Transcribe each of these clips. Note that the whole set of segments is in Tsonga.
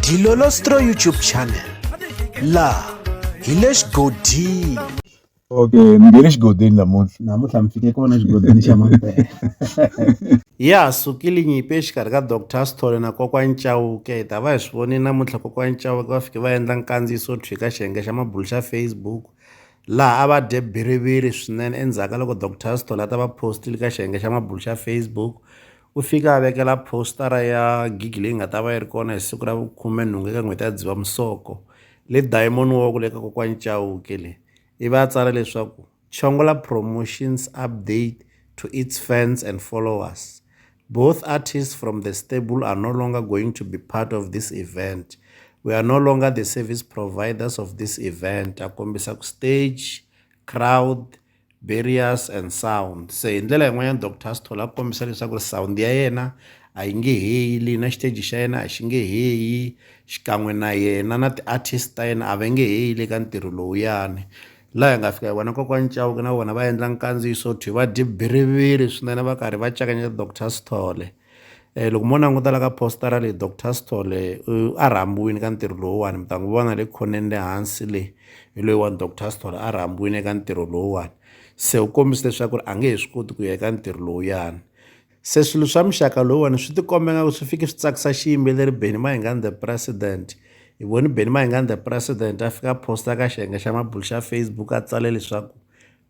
Dilolostro YouTube channel. La Hilesh Godin. Okay, ngene xigodini namuntlha mi fike kona xigodini xa mampela. Ya sukile nyimpi exikarhi ka Dr Sithole na kokwani Chauke. Hi ta va hi swi vonile namuntlha kokwani Chauke va fike va endla nkandziyiso wo thwika xiyenge xa mabulu xa Facebook laha a va dye biriviri swinene endzhaku ka loko Dr Sithole a ta va postile ka xiyenge xa mabulu xa Facebook. U fika a vekela postara ya gigi leyi nga ta va yi ri kona hi siku ra vu-18 eka n'hweti ya Dzivamusoko le Diamond Walk le ka kokwani Chauke le. Ivi a tsala leswaku Chongola promotions update to its fans and followers. Both artists from the stable are no longer going to be part of this event. We are no longer the service providers of this event. Akombisa ku stage, crowd, barriers and sound. Se hi ndlela yin'wanyana Dr Sithole a kombisa leswaku sound ya yena a yi nge heli na xiteji xa yena a xi nge heli xikan'we na yena na ti-artist ta yena a va nge heli ka ntirho lowuyani. Laha hi nga fika hi vona kokwani Chauke na vona va endla nkandziyiso thwi va dye biriviri swinene va karhi va cakanyeta Dr Sithole. Loko mo langutela ka postara leyi Dr Sithole a rhambiwile ka ntirho lowuwani mi ta n'wi vona le khoneni le hansi le hi loyiwani Dr Sithole a rhambiwile eka ntirho lowuwani. Se u kombisa leswaku a nge he swi koti ku ya eka ntirho lowuyani. Se swilo swa muxaka lowuwani swi tikomba nga swi fike swi tsakisa xiyimbeleri Benny Mayengani the president. Hi voni Benny Mayengani the president a fika posta ka xiyenge xa mabulu xa Facebook a tsale leswaku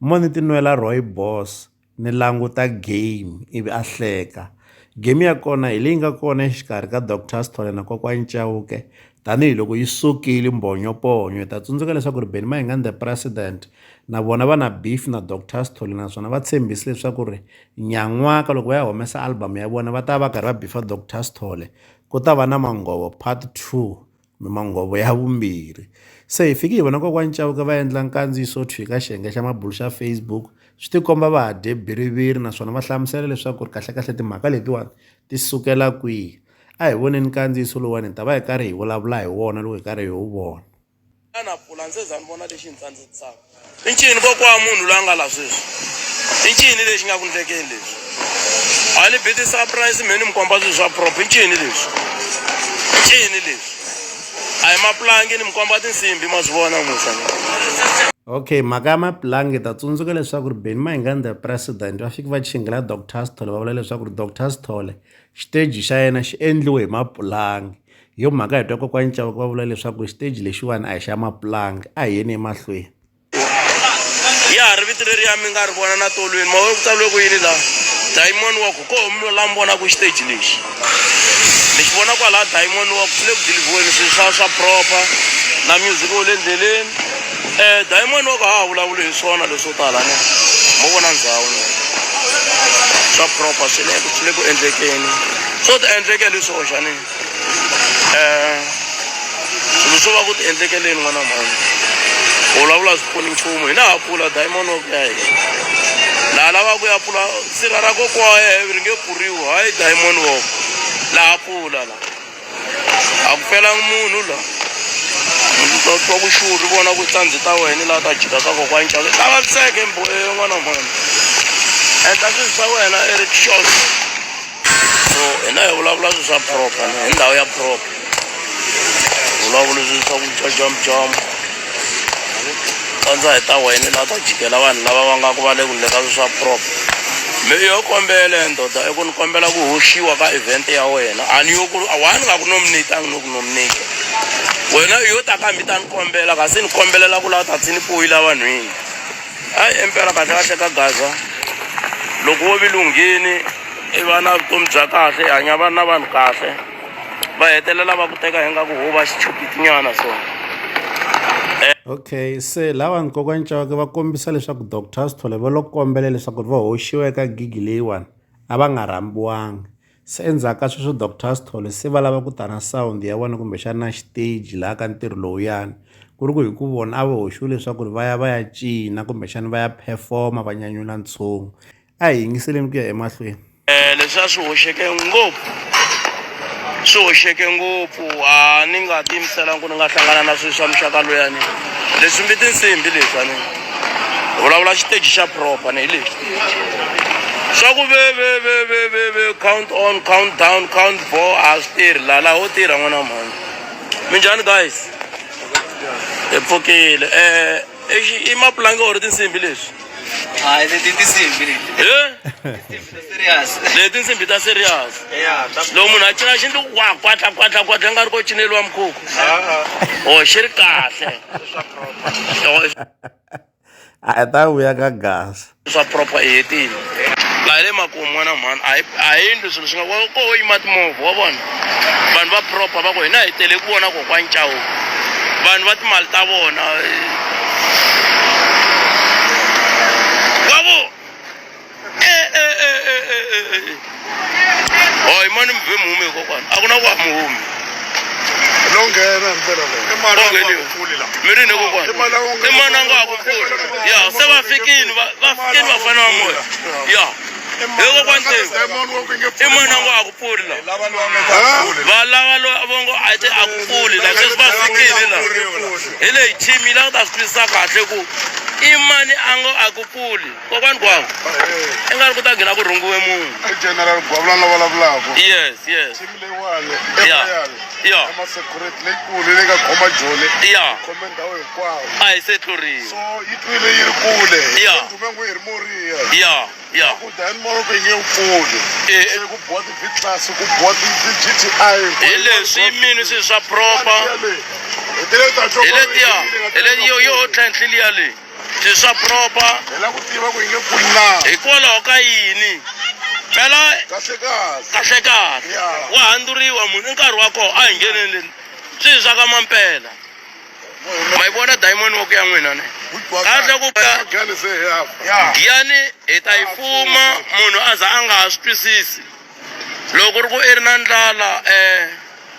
mo ni tinwela rooibos ni languta game ivi a hleka. Game ya kona hi leyi nga kona exikarhi ka Dr Sithole na kokwani Chauke tanihiloko yi sukile mbhonyoponyo. Hi ta tsundzuka leswaku Benny Mayengani the president na vona va na beef na Dr Sithole naswona va tshembise leswaku nyan'waka loko va ya humesa album ya vona va ta va karhi va bifa Dr Sithole ku ta va na Manghovo part 2 Manghovo ya vumbirhi. Se hi fike hi vona kokwani Chauke va endla nkandziyiso wo thwika xiyenge xa mabulu xa Facebook swi tikomba va ha dye biriviri naswona va hlamusela leswaku kahlekahle timhaka letiwani ti sukela kwihi. A hi voneni nkandziyiso lowuwani hi ta va hi karhi hi vulavula hi wona loko hi karhi hi wu vona. Ana pfula ndzi za ni vona lexi ni tsandzekisaka i ncini kokwa munhu loyi a nga la sweswi i ncini lexi nga ku ndlekeni leswi a ni biti surprise me ni mi komba swilo swa prop i ncini leswi a hi mapulangi ni mi komba tinsimbi ma swi vona musana. Okay, mhaka ya mapulangi ta tsundzuka leswaku Benny Mayengani the president va fike va chingela Dr Sithole va vula leswaku Dr Sithole xiteji xa yena xi endliwe hi mapulangi. Hi yo mhaka hi twa kokwani Chauke va vula leswaku xiteji lexiwani a hi xa mapulangi a hi yeni emahlweni. Ya ha ri vito leriya mi nga ri vona na tolweni ma ku tsaliwe ku yini la Diamond Walk ko munhu la mi vona ku xiteji lexi ni xi vona kwala Diamond Walk swi le ku deliviweni swilo swa proper na music wo le ndleleni. Diamond Walk ha vulavula hi swona leswo tala ne mo vona ndhawu swa proper swi le ku endlekeni swo ti endlekeli swo xani swilo swo va ku ti endlekeleni n'wana mhani u vulavula swi pfuni nchumu hina ha pfula Diamond Walk ya hina laha lava ku ya pfula sira ra kokwaye ri nge pfuriwi hayi Diamond Walk laha pfula la a ku fela munhu la twa vuxuri vona ku tsandzhi ta wena laha ta jika ka kokwani Chauke ta vaviseke n'wana mhani endla swilo swa wena i ri short so hina hi vulavula swilo swa proper hi ndhawu ya proper vulavula swilo swa ku jam kandza hi ta wena laha ta jikela vanhu lava va nga ku va le ku ndleka swilo swa proper. Me yo kombele ndoda eku ni kombela ku hoxiwa ka event ya wena a ni yo ku awani nga ku nominate a ni ku nominate wena yo ta kambi ta ni kombela kasi ni kombelela ku la ta tsini poyila vanhwini hayi empela kahle ka Gaza loko wo vilunghini i va na vutomi bya kahle i hanya va na vanhu kahle va hetelela va ku teka hi nga ku ho va xichupitinyana so. Okay, se lavani kokwani Chauke va kombisa leswaku Dr Sithole va lo kombela leswaku va hoxiwa eka gigi leyiwani a va nga rhambiwangi. Se endzhaku ka sweswo Dr Sithole se va lava ku ta na sound ya vona kumbexana na xiteji laha ka ntirho lowuyani ku ri ku hi ku vona a va hoxiwe leswaku va ya cina kumbexana va ya performa va nyanyula ntshungu. A hi yingiseleni ku ya emahlweni. Leswi swi hoxeke ngopfu a ni nga tiyimiselanga ku ni nga hlangana na swilo swa muxaka loyani leswi mbi tinsimbi leswi a ni vulavula xiteji xa proper ni hi lexi swa ku count on count down count 4 a swi tirhi laha ho tirha n'wana mhani Minjani guys? Epfukile. I mapulangi or tinsimbi leswi? leti tinsimbi leti. Serious. Leti nsimbi ta serious. Yeah. Loko munhu a cina xintu wa kwatla nga ri ko cineliwa mukhuku. Oh, xi ri kahle. a ta vuya ka gas Swa proper i hetile. Laha le makumu n'wana mhani a hi endli swilo swi nga ko yima timovha wa vona. Vanhu va proper va ku hina hi tele ku vona kokwani Chauke. Vanhu va timali ta vona. Wabo! Hoy mani mve muhume kokwani. A ku na ku ha muhumi. Longhena mpela Ongheniwe. Mirini kokwani. I mani a nga ha ku pfuli. Ya, se va fikini va fana va moya. Ya. Hi kokwani Temu. I mani a nga ha ku pfuli la. Va lava vongo a te a ku pfuli la. Sweswi va fikini la. Hi leyi team yi lava ku ta swi twisisa kahle ku i mani a nga a ku pfuli. Kokwani kwako. I nga ri ku ta nghena ku rhungiwe munhu. General Gwavula la vulavulaka. Yes. Team leyiwani Ya. security leyikulu leyi nga khoma Joni. Ya. Khome ndhawu hinkwawo. A hi se tluriwa. So yi twile yi ri kule. Ya. Ndumengu yi ri Moriya. Ya. Ku Dani Moroko yi nge wu pfuli. Eh. Ku boha ti-V-Class, ku boha ti-GTI. Hi leswi yimini swi swa proper. Hi letiya. Hi leti yo tlhentlhi liya leyi. Swi swa proper. Hi lava ku tiva ku yi nge pfuli na. Hikwalaho ka yini? Phela Kahle. kahle. Ya. Wa handuriwa munhu i nkarhi wa koho a hi ngheneleni. Swi swa ka mampela. Ma yi vona Diamond Walk ya n'wina ne? Kahle ku Gani se ya. giyani hi ta yi fuma munhu a za a nga ha swi twisisi. Loko ri ku i ri na ndlala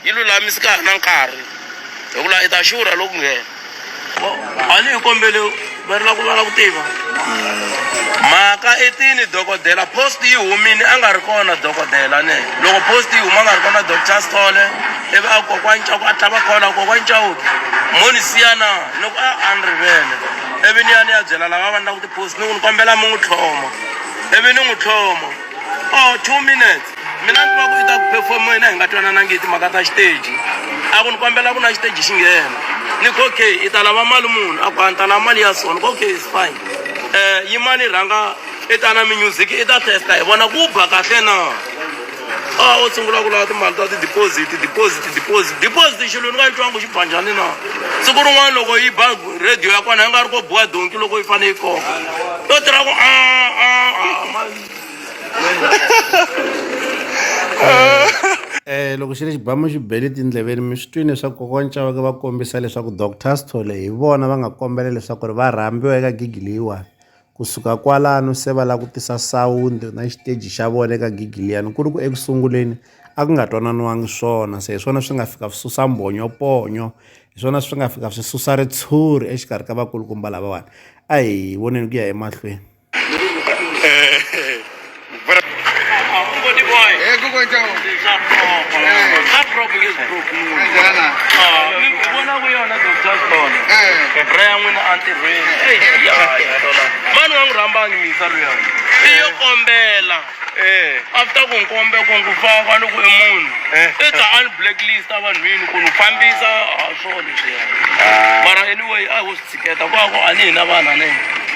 yi lulamisi ka ha na nkarhi. Hikuva hi ta xurha loko nghena. A ni hi kombele va ri la ku lava ku tiva. Mhaka etini dokodela post yi humini a nga ri kona dokodela ne. Loko post yi huma a nga ri kona Dr. Sithole ivi a kokwani Chauke a tlhava kona kokwani Chauke. Moni siyana loko a ni rivele. Ivi ni ya byela lava va endlaku ti-post ni ku ni kombela mi n'wi tlhoma. Ivi ni n'wi tlhoma. 2 minutes. Mina ni tiva ku i ta ku perform hina hi nga twananangi hi timhaka ta xiteji. A ku ni kombela ku na xiteji xi nghena. Ni ku okay i ta lava mali munhu a ku a ni ta lava mali ya so ni ku okay it's fine. Yimani rhanga i ta na mi-music i ta testa hi vona ku ba kahle na. U sungula ku lava timali ta ti-deposit xilo ni nga yi twangi xi ba njhani na. Siku rin'wana loko yi ba radio ya kona yi nga ri ko buwa donki loko yi fane yi koka. To tirha ku loko xi ri xibamu xi bele tindleveni mi swi twini leswaku kokwani Chauke va kombisa leswaku Dr. Sithole hi vona va nga kombela leswaku ri va rhambiwa eka gigi leyiwani kusuka kwalano se va lava ku tisa sawundi na xiteji xa vona eka gigi liyani ku ri ku ekusunguleni a ku nga twananiwangi swona se hi swona swi nga fika swi susa mbonyoponyo hi swona swi nga fika swi susa ritshuri exikarhi ka vakulukumba lavawani a hi voneni ku ya emahlweni. Mani wa n'wi rhambangi misa luya. I yo kombela. After ku nkombe ku ngu faka ni ku i munhu. I ta unblacklist vanhwini ku ni fambisa swona leswiya. Mara anyway a ho swi tshiketa kwako a ni hi na vana ne.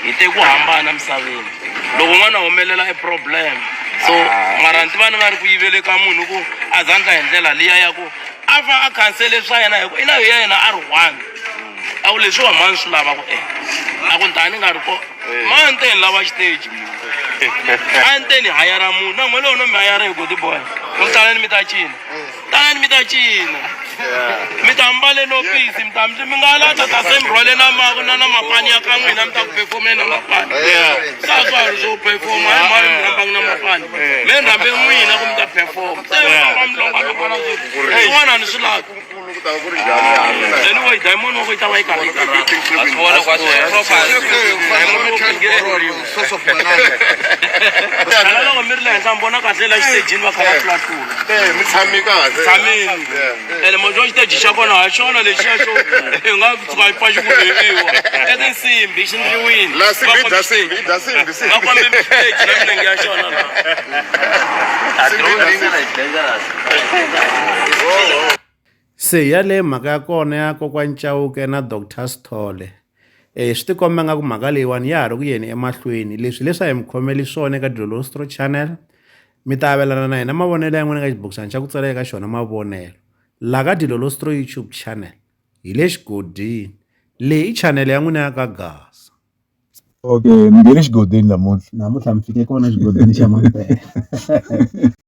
Hi te ku hambana misaveni. Loko n'wana humelela i problem. So mara ni tiva ni nga ri ku yivele ka munhu ku a zandla hi ndlela liya ya ku a va a khansele swa yena hi na ya yena a ri one. A ku leswiwa mani swi lava ku a ku ntani nga ri ko mani te ni lava xiteji a ni te ni hayara munhu na n'we lowu no mi hayara hi godi boy tanani mi ta cina mi ta mbale no pisi mi nga lata ta se mi rhwalela na mapani ya ka n'wina mi ta ku performeni na mapani sa swa ri swo performa hi mani mi rhambangi na mapani mi ni rhambe n'wina ku mi ta performa se va mi longa ka kona swin'wana ni swi lava. Anyway, Diamond Walk yi ta va yi karhi yi karhi. Loko mi ri le henhla mi vona kahle la xitejini va kha va tlulatlula. Mi tshami kahle. Tshamini. Ene mojo xiteji xa kona ha xona lexiya xo hi nga tshuka hi pfa xi ku heriwa. I tinsimbi xi ndliwini. La simbi da simbi. Va kombe xiteji na milenge ya xona laha. se yaleyo mhaka ya kona ya kokwani Chauke na Dr Sithole swi tikomba nga ku mhaka leyiwani ya ha ri ku yeni emahlweni. Leswi hi mi khomeli swona eka Dilostro channel, mi ta avelana na hina mavonelo ya n'wina eka xibokisana xa ku tsala eka xona mavonelo laha ka Dilostro YouTube channel. Hi le xigodini, leyi i channel ya n'wina ya ka Gasa. Okay, mi nghene xigodini namuntlha. Namuntlha mi fike kona xigodini xa Mampela.